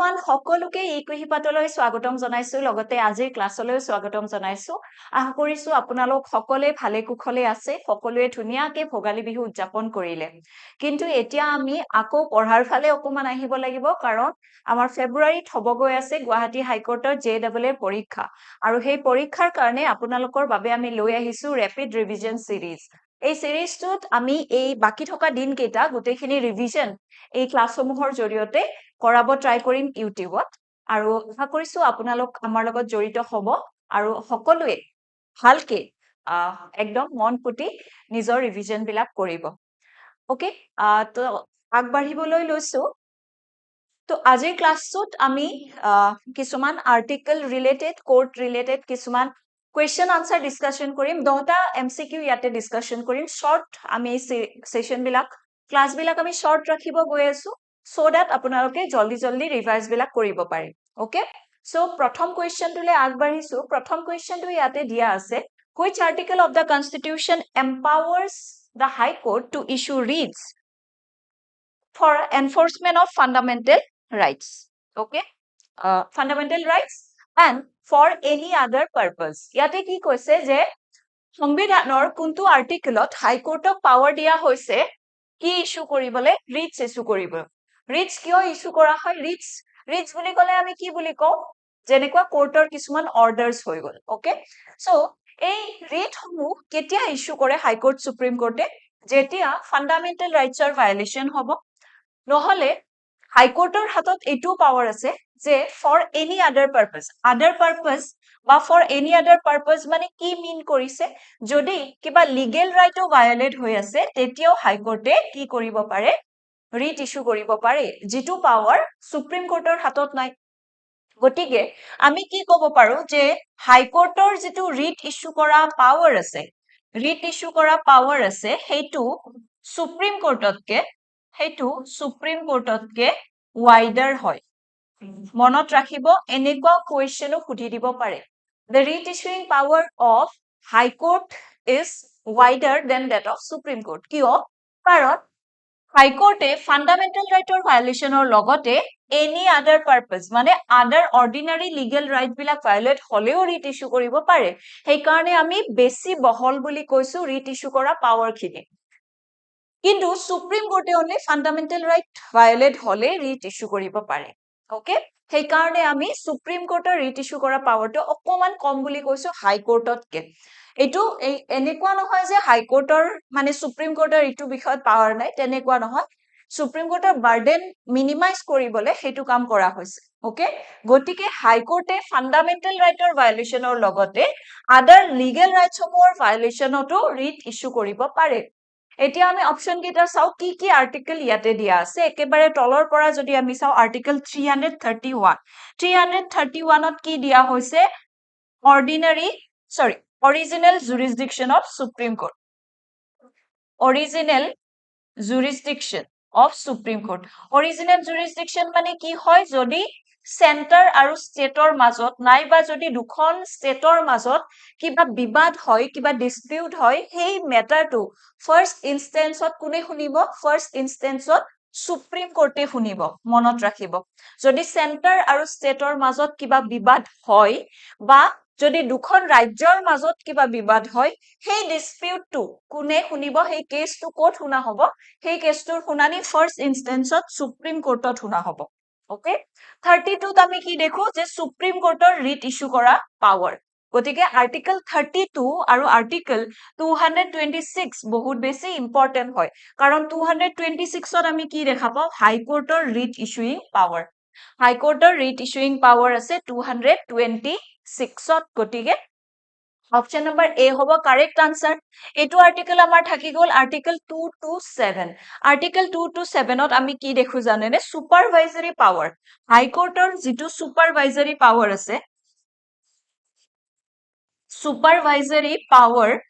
Everyone সকলোকে এই কৃষিপাতলৈ স্বাগতম জনাইছো লগতে আজিৰ ক্লাছলৈ স্বাগতম জনাইছো আশা কৰিছো আপোনালোক সকলোৱে ভালে কুশলে আছে সকলোৱে ধুনীয়াকে ভোগালী বিহু উদযাপন কৰিলে কিন্তু এতিয়া আমি আকৌ পঢ়াৰ ফালে অকমান আহিব লাগিব কাৰণ আমাৰ ফেব্ৰুৱাৰীত হবগৈ আছে গুৱাহাটী হাইকোৰ্টৰ জেডব্লিউএ পৰীক্ষা আৰু সেই পৰীক্ষাৰ কাৰণে আপোনালোকৰ বাবে আমি লৈ আহিছো ৰেপিড ৰিভিজন সিৰিজ এই সিৰিজটোত আমি এই বাকি থকা দিন কেইটা গোটেইখিনি ৰিভিজন এই ক্লাছসমূহৰ জৰিয়তে কৰাব ট্ৰাই কৰিম ইউটিউবত আৰু আশা কৰিছো আপোনালোক আমাৰ লগত জড়িত হ'ব আৰু সকলোৱে ভালকে একদম মন পুতি নিজৰ ৰিভিজন বিলাক কৰিব ওকে তো আগবাঢ়িবলৈ লৈছো তো আজিৰ ক্লাছটোত আমি কিছুমান আৰ্টিকেল ৰিলেটেড কোৰ্ট ৰিলেটেড কিছুমান question answer discussion কৰিম 10টা MCQ ইয়াতে discussion কৰিম short আমি সেশন বিলাক ক্লাস বিলাক আমি short ৰাখিব গৈ আছো so that আপোনালোকে জলদি জলদি ৰিভাইজ বিলাক কৰিব পাৰে ওকে সো প্ৰথম কোৱেশ্চনটোলে আগবাঢ়িছো প্ৰথম কোৱেশ্চনটো ইয়াতে দিয়া আছে which article of the constitution empowers the high court to issue writs for enforcement of fundamental rights okay fundamental rights and for any other purpose ইয়াতে কি কৈছে যে সংবিধানৰ কোনটো আৰ্টিকেলত হাই কোৰ্টক পাৱাৰ দিয়া হৈছে কি ইস্যু কৰিবলৈ ৰিটস ইস্যু কৰিব ৰিটস কিয় ইস্যু কৰা হয় ৰিটস বুলি ক'লে আমি কি বুলি কওঁ যেনেকুৱা কোৰ্টৰ কিছুমান অৰ্ডাৰছ হৈ গল ওকে সো এই ৰিট সমূহ কেতিয়া ইস্যু কৰে হাই কোৰ্ট সুপ্ৰিম কোৰ্টে যেতিয়া ফান্ডামেন্টাল ৰাইটছৰ ভায়োলেচন হ'ব নহলে হাই কোৰ্টৰ হাতত এইটো পাৱাৰ আছে যে ফৰ এনি আদাৰ পাৰপাস বা ফৰ এনি আদাৰ পাৰপাস মানে কি মিন কৰিছে যদি কিবা লিগেল ৰাইটও ভায়োলেট হৈ আছে তেতিয়াও হাই কোৰ্টে কি কৰিব পাৰে ৰিট ইস্যু কৰিব পাৰে যেটো পাৱাৰ সুপ্ৰিম কোৰ্টৰ হাতত নাই গটিকে আমি কি কব পাৰো যে হাই কোৰ্টৰ যেটো ৰিট ইস্যু কৰা পাৱাৰ আছে হেইটো সুপ্ৰিম কোৰ্টতকে wider হয় মনত ৰাখিব এনেকুৱা কোৱেশ্চনো সুধি দিব পাৰে the writ issuing power of high court is wider than that of supreme court কিয় কাৰণ হাই কোৰ্টে ফান্ডামেন্টাল ৰাইটৰ ভায়োলেচনৰ লগতে any other purpose মানে other ordinary legal right বিলাক ভায়োলেট হলেও ৰিট ইস্যু কৰিব পাৰে সেই কাৰণে আমি বেছি বহল বুলি কৈছো ৰিট ইস্যু কৰা পাৱাৰ খিনি কিন্তু সুপ্ৰিম কোৰ্টে only ফান্ডামেন্টাল ৰাইট ভায়োলেট হলে ৰিট ইস্যু কৰিব পাৰে ওকে সেই কাৰণে আমি সুপ্ৰিম কোৰ্টৰ ৰিট ইস্যু কৰা পাৱাৰটো অকমান কম বুলি কৈছো হাই কোৰ্টতকে এটো এনেকুৱা নহয় যে হাই কোৰ্টৰ মানে সুপ্ৰিম কোৰ্টৰ ইটো বিষয়ত পাৱাৰ নাই তেনেকুৱা নহয় সুপ্ৰিম কোৰ্টৰ বাৰ্ডেন মিনিমাইজ কৰিবলৈ হেতু কাম কৰা হৈছে ওকে গটিকে হাই কোৰ্টে ফান্ডামেন্টাল ৰাইটৰ ভায়োলেচনৰ লগতে আদাৰ লিগেল ৰাইটস সমূহৰ ভায়োলেচনতো ৰিট ইস্যু কৰিব পাৰে এতিয়া আমি অপচন কেইটা চাও কি কি আৰ্টিকেল ইয়াতে দিয়া আছে একেবাৰে তলৰ পৰা যদি আমি চাও আৰ্টিকেল 331 ত কি দিয়া হৈছে original jurisdiction of supreme court original jurisdiction মানে কি হয় যদি সেন্টাৰ আৰু ষ্টেটৰ মাজত নাইবা যদি দুখন ষ্টেটৰ মাজত কিবা বিবাদ হয় কিবা ডিসপিউট হয় সেই মেটাৰটো ফাৰ্স্ট ইনস্টেন্সত কোনে শুনিব ফাৰ্স্ট ইনস্টেন্সত সুপ্ৰিম কোৰ্টে শুনিব মনত ৰাখিব যদি সেন্টাৰ আৰু ষ্টেটৰ মাজত কিবা বিবাদ হয় বা যদি দুখন ৰাজ্যৰ মাজত কিবা বিবাদ হয় সেই ডিসপিউটটো কোনে শুনিব সেই কেছটো কোট শুনা হ'ব সেই কেছটোৰ শুনানি ফাৰ্স্ট ইনস্টেন্সত সুপ্ৰিম কোৰ্টত শুনা হ'ব ওকে 32 ত আমি কি দেখো যে সুপ্ৰিম কোৰ্টৰ ৰিট ইস্যু কৰা পাৱাৰ গটিকে আৰ্টিকেল 32 আৰু আৰ্টিকেল 226 বহুত বেছি ইম্পৰ্টেন্ট হয় কাৰণ 226 ত আমি কি দেখা পাও হাই কোৰ্টৰ ৰিট ইস্যুইং পাৱাৰ হাই কোৰ্টৰ ৰিট ইস্যুইং পাৱাৰ আছে 226 ত গটিকে অপশন নম্বৰ এ হ'ব কাৰেক্ট আনসাৰ এটো আৰ্টিকেল আমাৰ থাকি গল আৰ্টিকেল 227 আৰ্টিকেল 227 ত আমি কি দেখো জানেনে সুপাৰভাইজাৰি পাৱাৰ হাই কোৰ্টৰ যেটো সুপাৰভাইজাৰি পাৱাৰ আছে supervisory power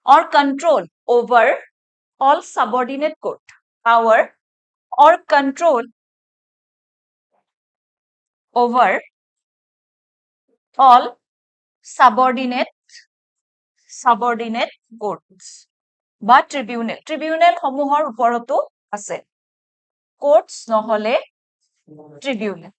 or control over all subordinate court power or control over all subordinate courts বা tribunal সমূহৰ ওপৰতো আছে courts নহলে ট্ৰিবিউনেল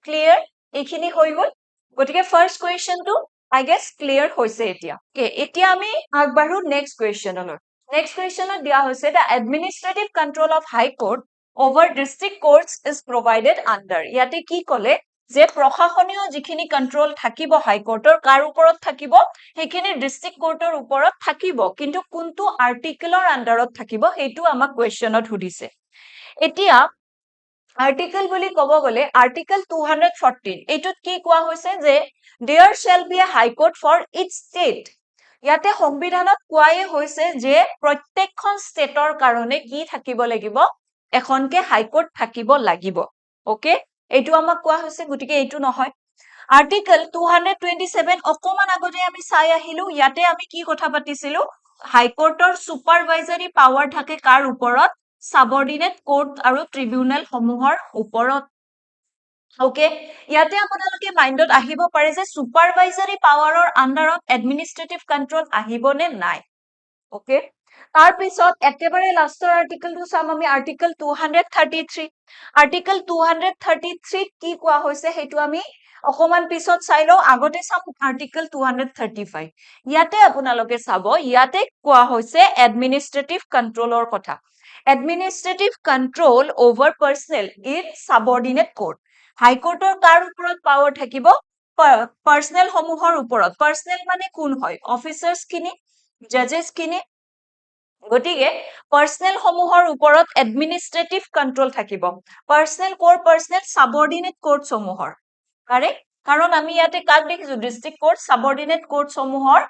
ক্লিয়াৰ এইখিনি হৈ গ'ল গতিকে ফাৰ্ষ্ট কুৱেশ্যনটো আই গেছ ক্লিয়াৰ হৈছে এতিয়া এতিয়া আমি আগবাঢ়ো নেক্সট কুৱেশ্যনলৈ নেক্সট কুৱেশ্যনত দিয়া হৈছে the administrative control of high court over district courts is provided under ইয়াতে কি ক'লে যে প্ৰশাসনীয় যিখিনি কণ্ট্ৰল থাকিব হাইকোৰ্টৰ কাৰ ওপৰত থাকিব সেইখিনি ডিষ্ট্ৰিক্ট কোৰ্টৰ ওপৰত থাকিব কিন্তু কোনটো আৰ্টিকেলৰ আণ্ডাৰত থাকিব সেইটো আমাক কুৱেশ্যনত সুধিছে এতিয়া আৰ্টিকেল বুলি ক'ব গ'লে আৰ্টিকেল 214 এইটোত কি কোৱা হৈছে যে there shall be a high court for each state ইয়াতে সংবিধানত কোৱাই হৈছে যে প্ৰত্যেকখন ষ্টেটৰ কাৰণে কি থাকিব লাগিব এখনকে হাইকোৰ্ট থাকিব লাগিব ওকে এইটো আমাক কোৱা হৈছে গতিকে এইটো নহয় আৰ্টিকেল 227 অকমান আগতে আমি চাই আহিলো ইয়াতে আমি কি কথা পাতিছিলো হাইকোৰ্টৰ সুপাৰভাইজাৰী পাৱাৰ থাকে কাৰ ওপৰত সাবঅৰ্ডিনেট কোৰ্ট আৰু ট্ৰিবিউনেল সমূহৰ ওপৰত ওকে ইয়াতে আপোনালোকে মাইন্ডত আহিব পাৰে যে সুপাৰভাইজাৰী পাৱাৰৰ আণ্ডাৰত এডমিনিষ্ট্ৰেটিভ কণ্ট্ৰল আহিবনে নাই ওকে তাৰ পিছত একেবাৰে লাষ্টৰ আৰ্টিকেলটো চাম আমি আৰ্টিকেল 233 আৰ্টিকেল 233 কি কোৱা হৈছে সেইটো আমি অকমান পিছত চাই লও আগতে চাম আৰ্টিকেল 235 ইয়াতে আপোনালোকে চাব ইয়াতে কোৱা হৈছে এডমিনিষ্ট্ৰেটিভ কণ্ট্ৰলৰ কথা administrative control over personnel in subordinate court হাইকোৰ্টৰ কাৰ ওপৰত পাৱাৰ থাকিব পাৰ্চনেল সমূহৰ ওপৰত পাৰ্চনেল মানে কোন হয় অফিচাৰ্স খিনি জাজেছ খিনি গতিকে পাৰ্চনেল সমূহৰ ওপৰত এডমিনিষ্ট্ৰেটিভ কণ্ট্ৰল থাকিব পাৰ্চনেল কোৰ পাৰ্চনেল সাবঅৰ্ডিনেট কোৰ্ট সমূহৰ কাৰেক্ট কাৰণ আমি ইয়াতে কাক দেখিছো ডিস্ট্ৰিক্ট কোৰ্ট সাবঅৰ্ডিনেট কোৰ্ট সমূহৰ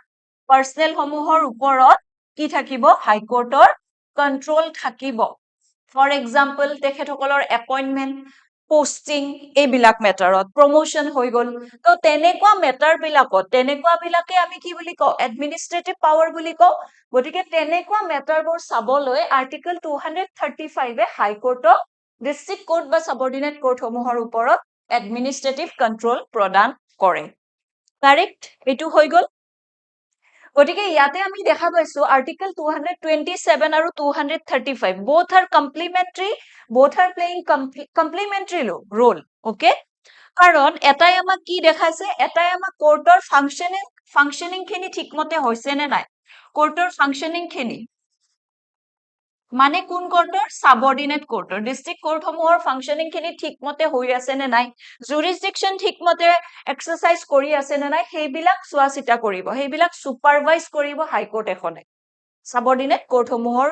পাৰ্চনেল সমূহৰ ওপৰত কি থাকিব হাইকোৰ্টৰ কণ্ট্ৰল থাকিব ফৰ এক্সাম্পল তেখেতসকলৰ এপইন্টমেন্ট পোষ্টিং এইবিলাক মেটাৰত প্ৰমোশন হৈ গল তো তেনেকুৱা মেটাৰ বিলাকে আমি কি বুলি কওঁ এডমিনিষ্ট্ৰেটিভ পাৱাৰ বুলি কওঁ গতিকে তেনেকুৱা মেটাৰবোৰ চাবলৈ আৰ্টিকেল 235 এ হাইকোৰ্টক ডিস্ট্ৰিক্ট কোৰ্ট বা সাবঅৰ্ডিনেট কোৰ্ট সমূহৰ ওপৰত এডমিনিষ্ট্ৰেটিভ কণ্ট্ৰল প্ৰদান কৰে কাৰেক্ট এইটো হৈ গল গতিকে ইয়াতে আমি দেখা পাইছো আৰ্টিকেল 227 আৰু 235 both are complementary both are playing complementary role okay কাৰণ এটাই আমাক কি দেখাইছে এটাই আমাক কোৰ্টৰ ফাংশনিং খিনি ঠিকমতে হৈছে নে নাই কোৰ্টৰ ফাংশনিং খিনি মানে কোন কোৰ্টৰ সাবঅৰ্ডিনেট কোৰ্টৰ ডিস্ট্ৰিক্ট কোৰ্ট সমূহৰ ফাংশনিং খিনি ঠিকমতে হৈ আছে নে নাই জুৰিসডিকশন ঠিকমতে এক্সাৰসাইজ কৰি আছে নে নাই সেইবিলাক চোৱা চিতা কৰিব সেইবিলাক সুপাৰভাইজ কৰিব হাইকোৰ্ট এখনে সাবঅৰ্ডিনেট কোৰ্ট সমূহৰ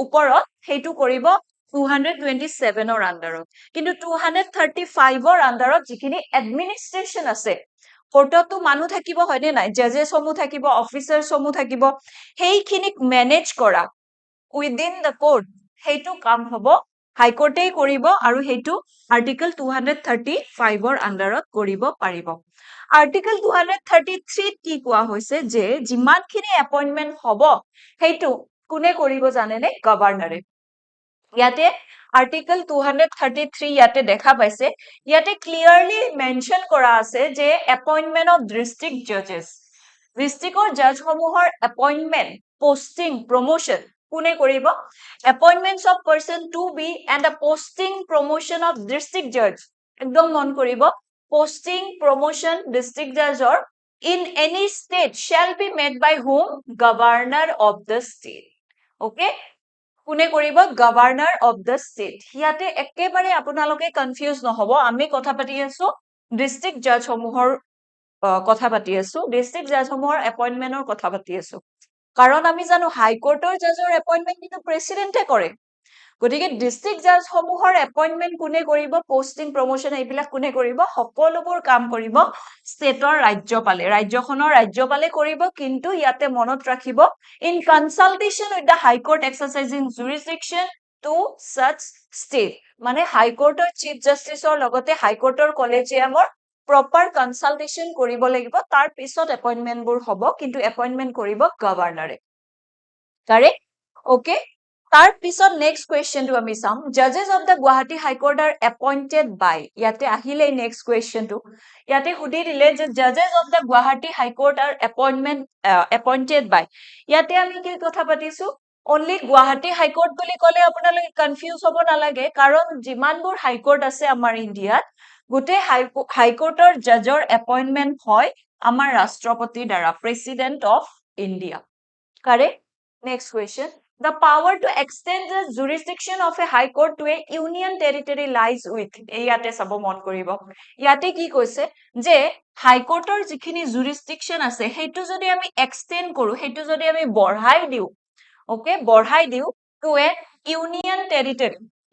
ওপৰত হেতু কৰিব 227 ৰ আণ্ডাৰত কিন্তু 235 ৰ আণ্ডাৰত যিখিনি এডমিনিষ্ট্ৰেচন আছে কোৰ্টতো মানুহ থাকিব হয়নে নাই জাজেছ সমূহ থাকিব অফিচাৰ সমূহ থাকিব সেইখিনিক মেনেজ কৰা উইদিন দ্য কোৰ্ট হেতু কাম হব হাইকোৰ্টেই কৰিব আৰু হেতু আৰ্টিকেল 235 ৰ আণ্ডাৰত কৰিব পাৰিব আৰ্টিকেল 233 কি কোৱা হৈছে যে যিমানখিনি এপইন্টমেন্ট হব হেতু কোনে কৰিব জানেনে গভৰ্ণৰে ইয়াতে আৰ্টিকেল 233 ইয়াতে দেখা পাইছে ইয়াতে ক্লিয়াৰলি মেনশন কৰা আছে যে এপইন্টমেন্ট অফ ডিস্ট্ৰিক্ট জাজেছ ডিস্ট্ৰিক্টৰ জাজ সমূহৰ এপইন্টমেন্ট পোষ্টিং প্ৰমোশন কোনে কৰিব appointments of person to be and the posting promotion of district জাজ একদম মন কৰিব পোষ্টিং প্ৰমোশন ডিস্ট্ৰিক্ট জাজৰ in any state shall be made by whom governor of the state okay কোনে কৰিব গভৰ্ণৰ অফ দ্য ষ্টেট ইয়াতে একেবাৰে আপোনালোকে কনফিউজ নহব আমি কথা পাতি আছো ডিস্ট্ৰিক্ট জাজ সমূহৰ কথা পাতি আছো ডিস্ট্ৰিক্ট জাজ সমূহৰ এপইন্টমেন্টৰ কথা পাতি আছো কাৰণ আমি জানো হাইকোৰ্টৰ জাজৰ এপইন্টমেন্ট কিন্তু প্ৰেসিডেন্টে কৰে গতিকে ডিস্ট্ৰিক্ট জাজ সমূহৰ এপইন্টমেন্ট কোনে কৰিব পোষ্টিং প্ৰমোশন এইবিলাক কোনে কৰিব সকলোবোৰ কাম কৰিব ষ্টেটৰ ৰাজ্যখনৰ ৰাজ্যপালে কৰিব কিন্তু ইয়াতে মনত ৰাখিব in consultation with the high court exercising jurisdiction to such state মানে হাইকোৰ্টৰ চিফ জাস্টিসৰ লগতে হাইকোৰ্টৰ কলেজিয়ামৰ প্ৰপাৰ কনসালটেশন কৰিব লাগিব তাৰ পিছত এপইন্টমেন্ট বোৰ হ'ব কিন্তু এপইন্টমেন্ট কৰিব গভৰ্ণৰে কাৰেক্ট ওকে তাৰ পিছত নেক্সট কুৱেশ্যনটো আমি চাম জাজেছ of the Guwahati high court are appointed by ইয়াতে আহিলে নেক্সট কুৱেশ্যনটো ইয়াতে সুধি দিলে যে জাজেছ of the Guwahati high court are appointed by ইয়াতে আমি কি কথা পাতিছো অনলি গুৱাহাটী হাইকোৰ্ট বুলি ক'লে আপোনালোকে কনফিউজ হ'ব নালাগে কাৰণ যিমানবোৰ হাইকোৰ্ট আছে আমাৰ ইণ্ডিয়াত গোটেই হাইকোৰ্টৰ জাজৰ এপইণ্টমেণ্ট হয় আমাৰ ৰাষ্ট্ৰপতিৰ দ্বাৰা president of India correct next question The power to extend the jurisdiction of a high court to a union territory lies with ইয়াতে চাব মন কৰিব ইয়াতে কি কৈছে যে হাই কোৰ্টৰ যিখিনি jurisdiction আছে সেইটো যদি আমি এক্সটেন্ড কৰো সেইটো যদি আমি বঢ়াই দিও ওকে বঢ়াই দিও টু এ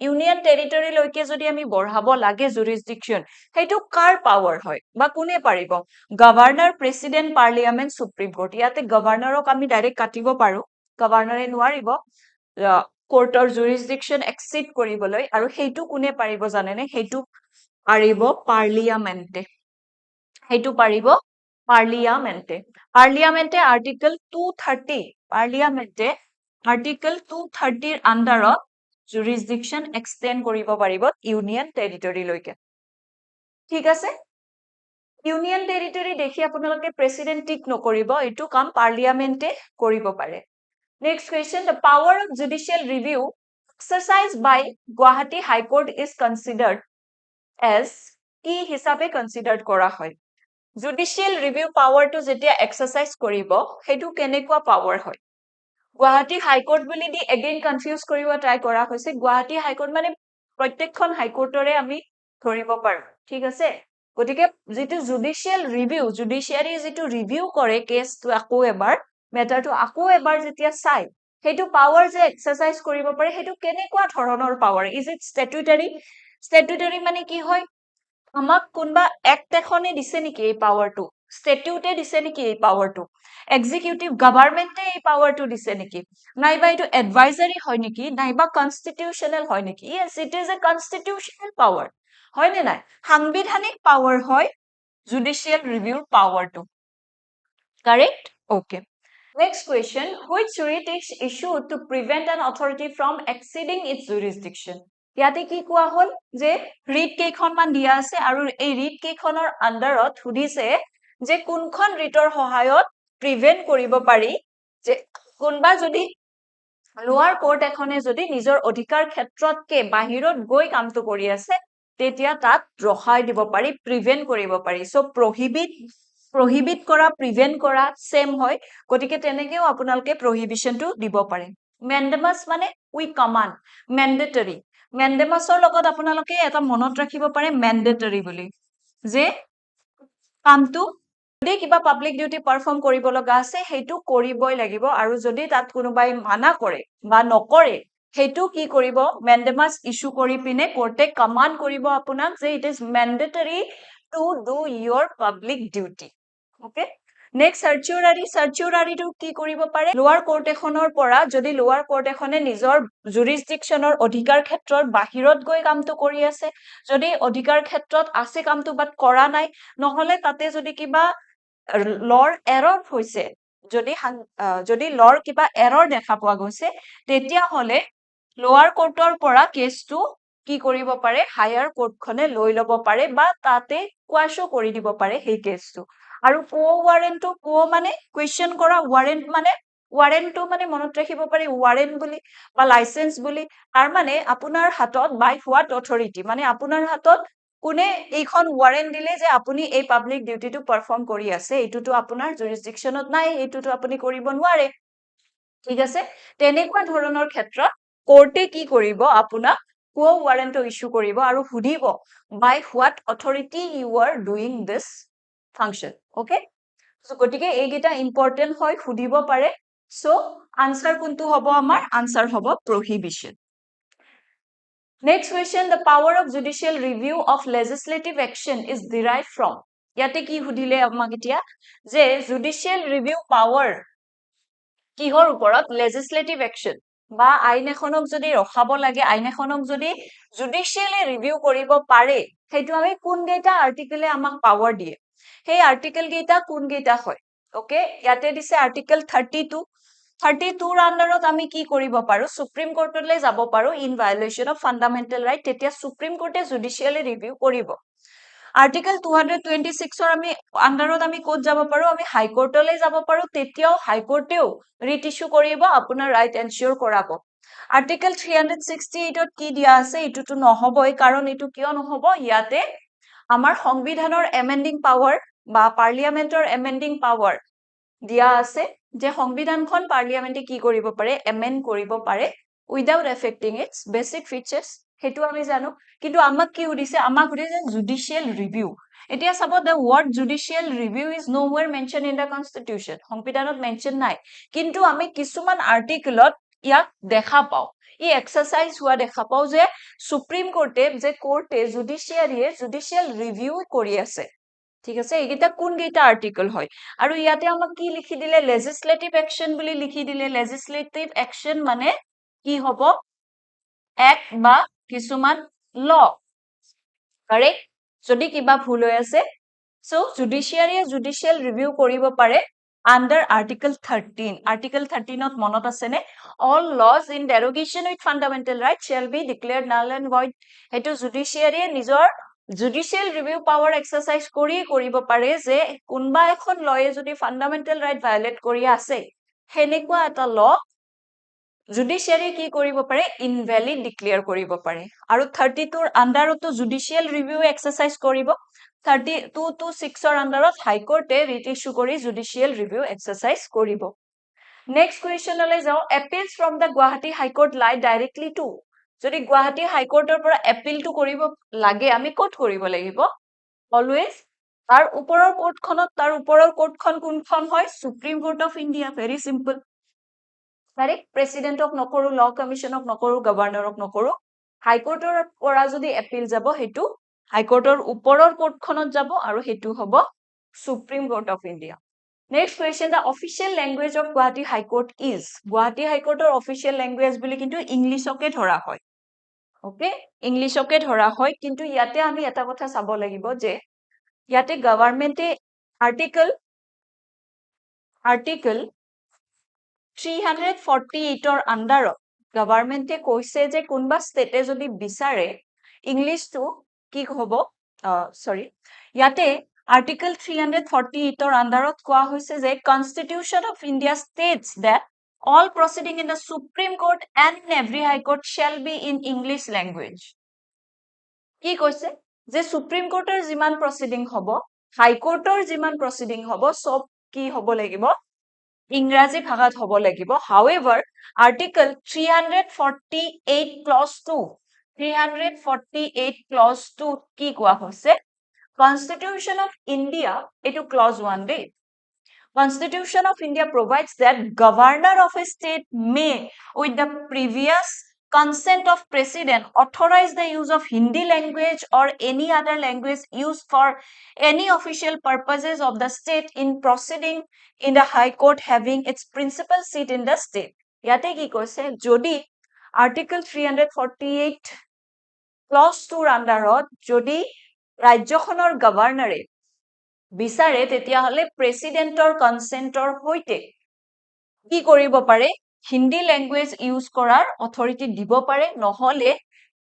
ইউনিয়ন টেৰিটৰি লৈকে যদি আমি বঢ়াব লাগে jurisdiction সেইটো কাৰ পাৱাৰ হয় বা কোনে পাৰিব governor president parliament supreme court ইয়াতে গভৰ্ণৰক আমি ডাইৰেক্ট কাটিব পাৰো গভৰ্ণৰে নোৱাৰিব কোৰ্টৰ jurisdiction এক্সিড কৰিবলৈ আৰু সেইটো কোনে পাৰিব জানেনে সেইটো পাৰিব পাৰ্লিয়ামেন্টে সেইটো পাৰিব পাৰ্লিয়ামেন্টে আৰ্টিকল 230 পাৰ্লিয়ামেন্টে আৰ্টিকল 230 ৰ আন্ডাৰত jurisdiction extend কৰিব পাৰিব ইউনিয়ন টেৰিটৰি লৈকে ঠিক আছে ইউনিয়ন টেৰিটৰি দেখি আপোনালোকে প্ৰেচিডেন্ট টিক নকৰিব এইটো কাম পাৰ্লিয়ামেন্টে কৰিব পাৰে next question the power of judicial review exercised by Guwahati High Court is considered as কি হিচাপে কনসিডাৰ্ড কৰা হয় জুডিশিয়েল ৰিভিউ পাৱাৰটো যেতিয়া এক্সাৰসাইজ কৰিব সেইটো কেনেকুৱা পাৱাৰ হয় গুৱাহাটী হাইকোৰ্ট বুলি দি এগেইন কনফিউজ কৰিব ট্ৰাই কৰা হৈছে গুৱাহাটী হাইকোৰ্ট মানে প্ৰত্যেকখন হাইকোৰ্টৰে আমি ধৰিব পাৰো ঠিক আছে গতিকে যেটো জুডিশিয়েল ৰিভিউ জুডিশিয়াৰী যেটো ৰিভিউ কৰে কেছটো আকৌ এবাৰ মেটাৰটো আকৌ এবাৰ যেতিয়া চাই সেইটো পাৱাৰ যে এক্সাৰসাইজ কৰিব পাৰে সেইটো কেনেকুৱা ধৰণৰ পাৱাৰ ইজ ইট স্ট্যাটুটৰী মানে কি হয় আমাক কোনবা এক্ট এখনে দিছে নেকি এই পাৱাৰটো স্ট্যাটিউটে দিছে নেকি এই পাৱাৰটো এক্সিকিউটিভ গভৰ্নমেন্টে এই পাৱাৰটো দিছে নেকি নাইবা এটো এডভাইজাৰি হয় নেকি নাইবা কনস্টিটিউশনাল হয় নেকি yes it is a constitutional power হয় নে নাই সাংবিধানিক পাৱাৰ হয় জুডিশিয়েল ৰিভিউৰ পাৱাৰটো correct okay Next question, which writ is issued to prevent an authority from exceeding its jurisdiction? ইয়াতে কি কোৱা হল যে ৰিট কেইখনমান দিয়া আছে আৰু এই ৰিট কেইখনৰ আন্ডাৰত সুধিছে যে কোনখন ৰিটৰ সহায়ত প্ৰিভেন্ট কৰিব পাৰি যে কোনবা যদি লোৱাৰ কোৰ্ট এখনে যদি নিজৰ অধিকাৰ ক্ষেত্ৰতকে বাহিৰত গৈ কামটো কৰি আছে তেতিয়া তাত ৰখাই দিব পাৰি প্ৰিভেন্ট কৰিব পাৰি সো prohibit কৰা prevent কৰা same হয় গতিকে তেনেকেও আপোনালোকে prohibitionটো দিব পাৰে mandamus মানে we command mandatory mandamusৰ লগত আপোনালোকে এটা মনত ৰাখিব পাৰে mandatory বুলি যে কামটো যদি কিবা পাব্লিক ডিউটি পাৰফৰ্ম কৰিব লগা আছে সেইটো কৰিবই লাগিব আৰু যদি তাত কোনোবাই মানা কৰে বা নকৰে সেইটো কি কৰিব mandamus ইস্যু কৰি পিনে কোৰ্টে কমান্ড কৰিব আপোনাক যে it is mandatory to do your public duty okay next certiorari to কি কৰিব পাৰে লোৱাৰ কোৰ্ট এখনৰ পৰা যদি লোৱাৰ কোৰ্ট এখনে নিজৰ jurisdictionৰ অধিকাৰ ক্ষেত্ৰৰ বাহিৰত গৈ কামটো কৰি আছে যদি অধিকাৰ ক্ষেত্ৰত আছে কামটো বাট কৰা নাই নহলে তাতে যদি কিবা লৰ এৰৰ হৈছে যদি লৰ কিবা এৰৰ দেখা পোৱা গৈছে তেতিয়া হলে লোৱাৰ কোৰ্টৰ পৰা কেছটো কি কৰিব পাৰে হায়াৰ কোৰ্টখনে লৈ লব পাৰে বা তাতে কোৱাশো কৰি দিব পাৰে সেই কেছটো আৰু কো ৱাৰেণ্টটো কো মানে কোৱেশ্চন কৰা ৱাৰেণ্টটো মানে মনত ৰাখিব পাৰি ৱাৰেণ্ট বুলি বা লাইসেন্স বুলি তাৰ মানে আপোনাৰ হাতত বাই হোৱাট অথৰিটি মানে আপোনাৰ হাতত কোনে এইখন ৱাৰেণ্ট দিলে যে আপুনি এই পাব্লিক ডিউটিটো পাৰফৰ্ম কৰি আছে এইটোটো আপোনাৰ জুৰিসডিকশনত নাই এইটোটো আপুনি কৰিব নোৱাৰে ঠিক আছে তেনেকুৱা ধৰণৰ ক্ষেত্ৰত কোৰ্টে কি কৰিব আপোনাক কো ৱাৰেণ্টটো ইস্যু কৰিব আৰু সুধিব by what authority you are doing this function okay so গটিকে এইগিটা ইম্পৰ্টেন্ট হয় সুধিব পাৰে so answer কোনটো হ'ব আমাৰ answer হ'ব prohibition next question the power of judicial review of legislative action is derived from ইয়াতে কি সুধিলে আমাক এতিয়া যে judicial review power কিহৰ ওপৰত legislative action বা আইন এখনক যদি ৰখাব লাগে আইন এখনক যদি judicially review কৰিব পাৰে সেইটো আমি কোন গেটা আৰ্টিকলে আমাক পাৱাৰ দিয়ে সেই আৰ্টিকল গেটা কোন গেটা হয় ওকে ইয়াতে দিছে আৰ্টিকল 32 ৰ আন্ডাৰত আমি কি কৰিব পাৰো সুপ্ৰিম কোৰ্টলৈ যাব পাৰো in violation of fundamental right তেতিয়া সুপ্ৰিম কোৰ্টে জুডিশিয়ালি ৰিভিউ কৰিব আৰ্টিকেল 226 আমি আন্ডাৰত আমি ক'ত যাব পাৰো আমি হাইকোৰ্টলৈ যাব পাৰো তেতিয়াও হাইকোৰ্টেও ৰিট ইস্যু কৰিব আপোনাৰ ৰাইট এনচিয়ৰ কৰাব আৰ্টিকেল 368ত কি দিয়া আছে এটোটো নহবই কাৰণ এটো কিয় নহব ইয়াতে আমাৰ সংবিধানৰ এমেন্ডিং পাৱাৰ বা পাৰ্লিয়ামেন্টৰ এমেন্ডিং পাৱাৰ দিয়া আছে যে সংবিধানখন পাৰ্লিয়ামেন্টে কি কৰিব পাৰে এমেন্ড কৰিব পাৰে উইদাউট এফেক্টিং ইটস বেসিক ফিচাৰ্স হেতু আমি জানো কিন্তু আমাক কি উদিছে আমাক উদিছে জুডিশিয়াল ৰিভিউ এতিয়া চাব the word judicial review is nowhere mentioned in the constitution সংবিধানত মেনশন নাই কিন্তু আমি কিছুমান আৰ্টিকেলত ইয়াক দেখা পাও ই এক্সাৰসাইজ হোৱা দেখা পাও যে সুপ্ৰিম কোৰ্টে যে কোৰ্টে জুডিশিয়াল ৰিভিউ কৰি আছে ঠিক আছে এইগিটা কোন গিটা আৰ্টিকেল হয় আৰু ইয়াতে আমাক কি লিখি দিলে লেজিসলেটিভ একশন বুলি লিখি দিলে লেজিসলেটিভ একশন মানে কি হ'ব এক বা কিছুমান ল কাৰেক্ট যদি কিবা ভুল হৈ আছে সো জুডিশিয়াল ৰিভিউ কৰিব পাৰে under article 13 article 13 ত মনত আছে নে all laws in derogation with fundamental rights shall be declared null and void হেতু জুডিশিয়াৰি নিজৰ জুডিশিয়াল ৰিভিউ পাৱাৰ এক্সাৰসাইজ কৰিব পাৰে যে কোনবা এখন লয়ে যদি ফান্ডামেন্টাল ৰাইট ভায়োলেট কৰি আছে হেনেকুৱা এটা ল জুডিশিয়াৰি কি কৰিব পাৰে ইনভ্যালিড ডিক্লেয়াৰ কৰিব পাৰে আৰু 32 ৰ আন্ডাৰতো জুডিশিয়াল ৰিভিউ এক্সাৰসাইজ কৰিব 32 to 6 ৰ আন্ডাৰত হাইকোৰ্টে ৰিট ইস্যু কৰি জুডিশিয়াল ৰিভিউ এক্সাৰসাইজ কৰিব নেক্সট কোৱেশ্চনলৈ যাও এপিলস ফ্ৰম দা গুৱাহাটী হাইকোৰ্ট লাই ডাইৰেক্টলি টু যদি গুৱাহাটী হাইকোৰ্টৰ পৰা এপিলটো কৰিব লাগে আমি ক'ত কৰিব লাগিব অলৱেজ তাৰ ওপৰৰ কোৰ্টখন কোনখন হয় supreme court of India very simple correct প্ৰেসিডেন্টক নকৰো ল কমিশনক নকৰো গভৰ্ণৰক নকৰো হাইকোৰ্টৰ পৰা যদি এপিল যাব হেতু হাইকোৰ্টৰ ওপৰৰ কোৰ্টখনত যাব আৰু হেতু হ'ব supreme court of India next question the official language of Guwahati high court is Guwahati হাইকোৰ্টৰ অফিচিয়েল ল্যাঙ্গুয়েজ বুলি কিন্তু ইংলিশকে ধৰা হয় ওকে ইংলিশকে ধৰা হয় কিন্তু ইয়াতে আমি এটা কথা চাব লাগিব যে ইয়াতে গভৰ্ণমেন্টে আৰ্টিকল 348 ৰ আন্ডাৰত গভৰ্ণমেন্টে কৈছে যে কোনবা ষ্টেটে যদি বিচাৰে ইংলিশটো কি হ'ব সৰি ইয়াতে আৰ্টিকল 348 ৰ আন্ডাৰত কোৱা হৈছে যে constitution of India states that all proceeding in the supreme court and in every high court shall be in english language কি কৈছে যে সুপ্ৰিম কোৰ্টৰ যিমান প্ৰসিডিং হ'ব হাই কোৰ্টৰ যিমান প্ৰসিডিং হ'ব সব কি হ'ব লাগিব ইংৰাজী ভাষাত হ'ব লাগিব however article 348 clause 2 348 clause 2 কি কোৱা হৈছে constitution of india এটো clause 1 দেই constitution of india provides that governor of a state may with the previous consent of president authorize the use of hindi language or any other language used for any official purposes of the state in proceeding in the high court having its principal seat in the state yate ki koise jodi article 348 clause 2 ৰ আন্ডাৰত যদি ৰাজ্যখনৰ গভৰ্ণৰে বিচাৰে তেতিয়া হলে প্ৰেসিডেন্টৰ কনসেন্টৰ হৈতে কি কৰিব পাৰে Hindi language use কৰাৰ অথৰিটি দিব পাৰে নহলে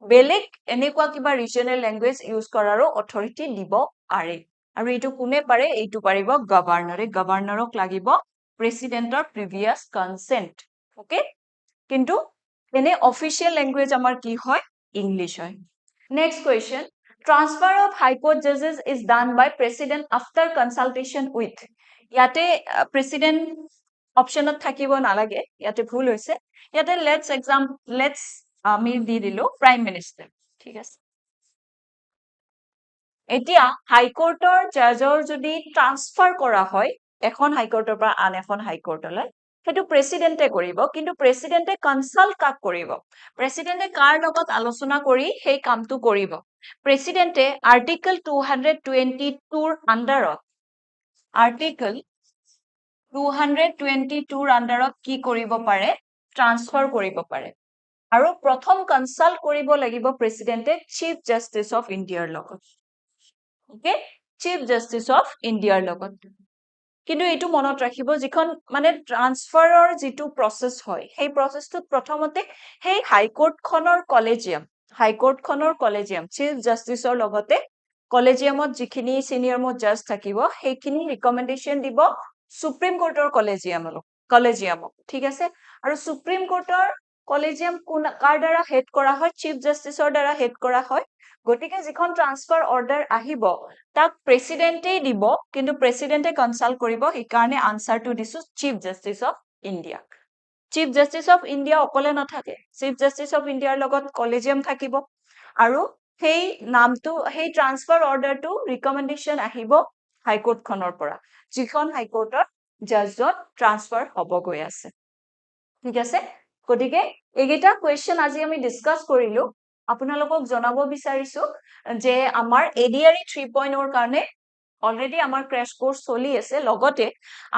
বেলেগ এনেকুৱা কিবা ৰিজনাল ল্যাঙ্গুয়েজ ইউজ কৰাৰো অথৰিটি দিব পাৰে আৰু এটো কোনে পাৰে এটো পাৰিব গভৰ্ণৰক লাগিব প্ৰেসিডেন্টৰ প্ৰিভিয়াস কনসেন্ট ওকে কিন্তু এনে অফিচিয়েল ল্যাঙ্গুয়েজ আমাৰ কি হয় ইংলিশ হয় next question transfer of high court judges is done by president after consultation with ইয়াতে president অপশনত থাকিব নালাগে ইয়াতে ভুল হৈছে ইয়াতে লেটস আমি দি দিলো প্ৰাইম মিনিষ্টাৰ ঠিক আছে এতিয়া হাই কোৰ্টৰ জাজৰ যদি ট্ৰান্সফাৰ কৰা হয় এখন হাই কোৰ্টৰ পৰা আন এখন হাই কোৰ্টলৈ হেতু প্ৰেসিডেন্টে কৰিব কিন্তু প্ৰেসিডেন্টে কনসাল্ট কাক কৰিব প্ৰেসিডেন্টে কাৰ লগত আলোচনা কৰি সেই কামটো কৰিব প্ৰেসিডেন্টে আৰ্টিকল 222 ৰ আন্ডাৰত আৰ্টিকল 222 ৰ আন্ডাৰত কি কৰিব পাৰে ট্ৰান্সফাৰ কৰিব পাৰে আৰু প্ৰথম কনসাল্ট কৰিব লাগিব প্ৰেসিডেন্টে চিফ জাস্টিস অফ ইণ্ডিয়াৰ লগত ওকে চিফ জাস্টিস অফ ইণ্ডিয়াৰ লগত কিন্তু এটো মনত ৰাখিব যিখন মানে ট্ৰান্সফাৰৰ যেটো প্ৰসেস হয় সেই প্ৰসেসটো প্ৰথমতে সেই হাই কোৰ্টখনৰ কলেজিয়াম চিফ জাস্টিসৰ লগতে কলেজিয়ামত যিখিনি সিনিয়ৰ মোষ্ট জাজ থাকিব সেইখিনি ৰিকমেণ্ডেশ্যন দিব সুপ্ৰিম কোৰ্টৰ কলেজিয়ামক ঠিক আছে আৰু সুপ্ৰিম কোৰ্টৰ কলেজিয়াম কাৰ দ্বাৰা হেড কৰা হয় চিফ জাষ্টিছৰ দ্বাৰা হেড কৰা হয় গতিকে যিখন ট্ৰান্সফাৰ অৰ্ডাৰ আহিব তাক প্ৰেসিডেন্টেই দিব কিন্তু প্ৰেসিডেন্টে কনসাল্ট কৰিব সেইকাৰণে আনসাৰটো দিছো chief justice of India chief justice of India অকলে নাথাকে চিফ জাষ্টিছ অফ ইণ্ডিয়াৰ লগত কলেজিয়াম থাকিব আৰু সেই নামটো সেই ট্ৰান্সফাৰ অৰ্ডাৰটো ৰিকমেণ্ডেশ্যন আহিব হাইকোৰ্টখনৰ পৰা যিখন হাইকোৰ্টত জাজত ট্ৰান্সফাৰ হ'ব গৈ আছে ঠিক আছে গতিকে এইকেইটা কোৱেশ্চন আজি আমি ডিসকাস কৰিলো আপোনালোকক জনাব বিচাৰিছো যে আমাৰ এডিআৰই 3.0 ৰ কাৰণে অলৰেডি আমাৰ ক্ৰেশ কোৰ্স চলি আছে লগতে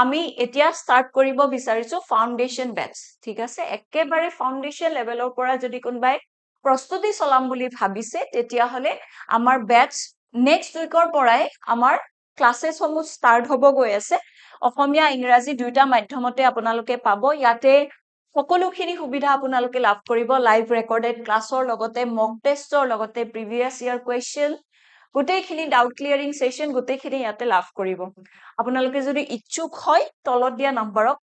আমি এতিয়া স্টাৰ্ট কৰিব বিচাৰিছো ফাউণ্ডেশ্যন বেচ ঠিক আছে একেবাৰে ফাউণ্ডেশ্যন লেভেলৰ পৰা যদি কোনবাই প্ৰস্তুতি চলাম বুলি ভাবিছে তেতিয়া হলে আমাৰ বেচ নেক্সট উইকৰ পৰাই আমাৰ ক্লাसेस সমূহ স্টাৰ্ট হ'ব গৈ আছে অসমীয়া ইংৰাজী দুইটা মাধ্যমতে আপোনালোকে পাব ইয়াতে সকলোখিনি সুবিধা আপোনালোকে লাভ কৰিব লাইভ ৰেকৰ্ডেড ক্লাছৰ লগতে মক টেষ্টৰ লগতে প্ৰিভিয়াছ ইয়াৰ কোৱেশ্চন গোটেইখিনি ডাউট ক্লিয়াৰিং সেশন গোটেইখিনি ইয়াতে লাভ কৰিব আপোনালোকে যদি ইচ্ছুক হয় তলত দিয়া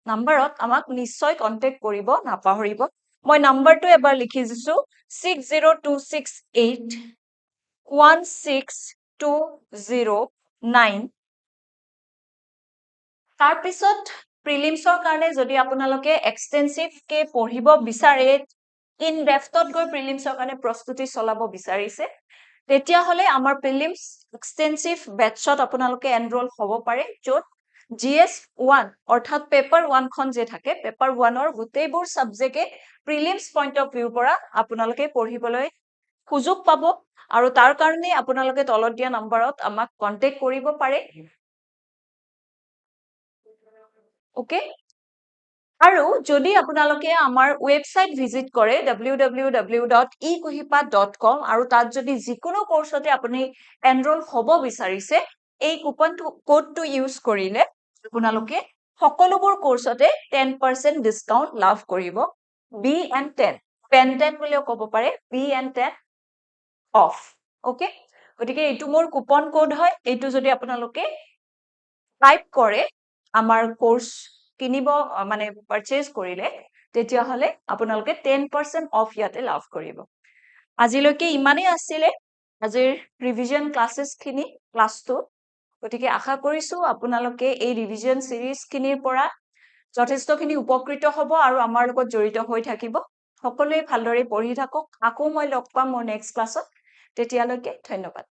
নাম্বাৰত আমাক নিশ্চয় কন্টেক্ট কৰিব নাপাহৰিব মই নাম্বাৰটো এবাৰ লিখি দিছো 6026816209 তাৰ পিছত প্ৰিলিমছৰ কাৰণে যদি আপোনালোকে এক্সটেন্সিভ কে পঢ়িব বিচাৰে ইন ডেপথত গৈ প্ৰিলিমছৰ কাৰণে প্ৰস্তুতি চলাব বিচাৰিছে তেতিয়া হলে আমাৰ প্ৰিলিমছ এক্সটেন্সিভ বেটছত আপোনালোকে এনৰোল হ'ব পাৰে য'ত GS1 অৰ্থাৎ পেপাৰ 1 খন যে থাকে পেপাৰ 1 ৰ গোটেইবোৰ সাবজেক্টে প্ৰিলিমছ পইণ্ট অফ ভিউ পৰা আপোনালোকে পঢ়িবলৈ সুযোগ পাব আৰু তাৰ কাৰণে আপোনালোকে তলত দিয়া নাম্বাৰত আমাক কন্টেক্ট কৰিব পাৰে ওকে আৰু যদি আপোনালোকে আমাৰ ওয়েবসাইট ভিজিট কৰে www.ekohipa.com আৰু তাত যদি যিকোনো কোৰ্সতে আপুনি এনৰোল হ'ব বিচাৰিছে এই কুপন কোডটো ইউজ কৰিলে আপোনালোকে সকলোবোৰ কোৰ্সতে 10% ডিসকাউন্ট লাভ কৰিব BN10 পেন10 বুলিও ক'ব পাৰে BN10 অফ ওকে গতিকে এইটো মোৰ কুপন কোড হয় এইটো যদি আপোনালোকে টাইপ কৰে আমাৰ কোৰ্স কিনিব মানে পাৰচেজ কৰিলে তেতিয়া হলে আপোনালোকে 10% অফ ইয়াতে লাভ কৰিব আজিলৈকে ইমানেই আছিলে আজিৰ ৰিভিজন ক্লাसेस খিনি ক্লাছটো গতিকে আশা কৰিছো আপোনালোকে এই ৰিভিজন সিৰিজ খিনিৰ পৰা যথেষ্টখিনি উপকৃত হ'ব আৰু আমাৰ লগত জড়িত হৈ থাকিব সকলোৱে ভালদৰে পঢ়ি থাকক আকৌ মই লগ পাম মোৰ নেক্সট ক্লাছত তেতিয়ালৈকে ধন্যবাদ